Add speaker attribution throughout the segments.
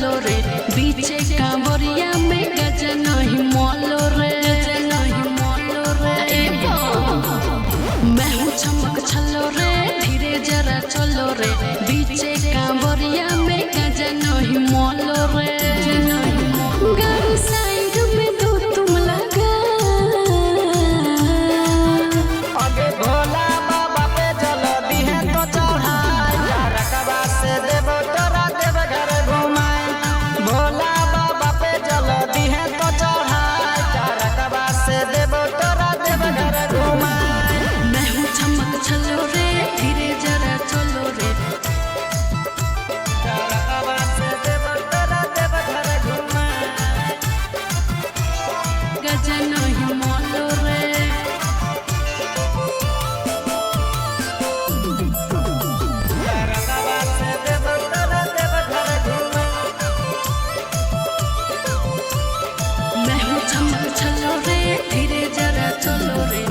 Speaker 1: चलो रे बीचे कांवरिया में गजन ही मोलो रे मैं हूँ चमक छलो रे धीरे जरा चलो रे बीचे कांवरिया में गजन ही मोलो रे गाड़ी साइड में दो तुम लगा
Speaker 2: आगे भोला बाबा पे चलो दी है तो चढ़ाई रकबा से देवो तोरा देव घर घुमाई भोला बाबा पे चलो दी है तो चढ़ाई रकबा से देवो तोरा देव घर घुमाई
Speaker 1: मैं हूँ चमक छलो रे धीरे जरा चलो रे
Speaker 2: रकबा से देवो तोरा देव घर घुमाई
Speaker 1: गजन ही मोलो रे
Speaker 2: रकबा से देवो तोरा देव घर घुमाई
Speaker 1: मैं हूँ चमक छलो रे धीरे जरा चलो रे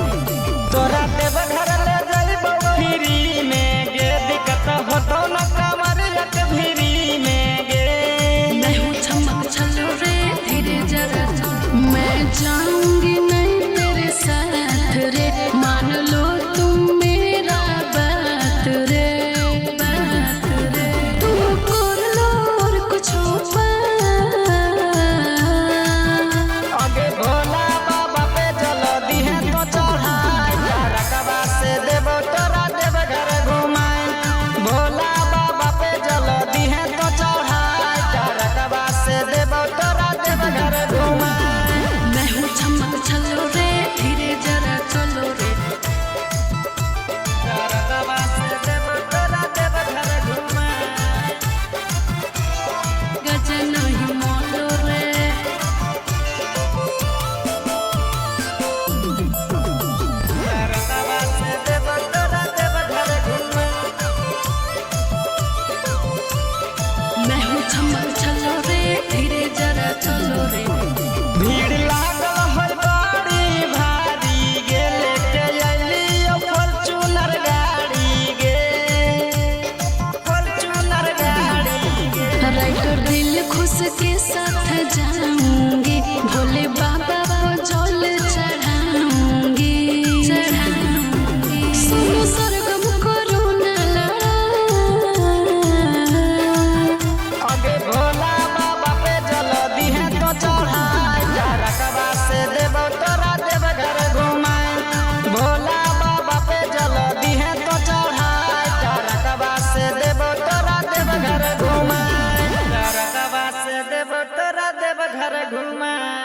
Speaker 2: तोरा देव घर ले जाइबो फ्री में गे दिक्कत होतो न कमरियत फ्री में गे
Speaker 1: मैं हूँ चमक छलो रे धीरे जरा मैं जाऊंगी नहीं तेरे साथ रे मान लो तुम मेरा बात रे तुम कर लो और कुछ
Speaker 2: आगे भोला बाबा पे चलो दी है तो चढ़ाई रकबा से देवो तोरा देव घर घुमाई भोला बाबा पे चलो दी है तो चढ़ाई रकबा से देवो तोरा देव घर घुमाई
Speaker 1: मैं हूँ चमक छलो रे धीरे जरा चलो रे
Speaker 2: रकबा से देवो तोरा देव घर घुमाई
Speaker 1: गजन ही मोलो रे
Speaker 2: रकबा से देवो तोरा देव घर घुमाई
Speaker 1: मैं हूँ चमक छलो रे धीरे जरा चलो रे
Speaker 2: भीड़ लागल है बड़ी भारी गे लेके अइली फॉर्च्यूनर गाड़ी गे फॉर्च्यूनर गाड़ी गे
Speaker 1: राइटर दिल खुश के साथ जाऊंगी भोले बाबा को जल चढ़ाऊंगी सुनो सरगम करो न लड़ा
Speaker 2: आगे भोला बाबा पे चलो दी है तो चढ़ाई रकबा से देवो तोरा देव घर घुमाई भोला बाबा पे चलो दी है तो चढ़ाई रकबा से देवो तोरा देव घर घुमाई रकबा से देवो तोरा देव घर घुमाई।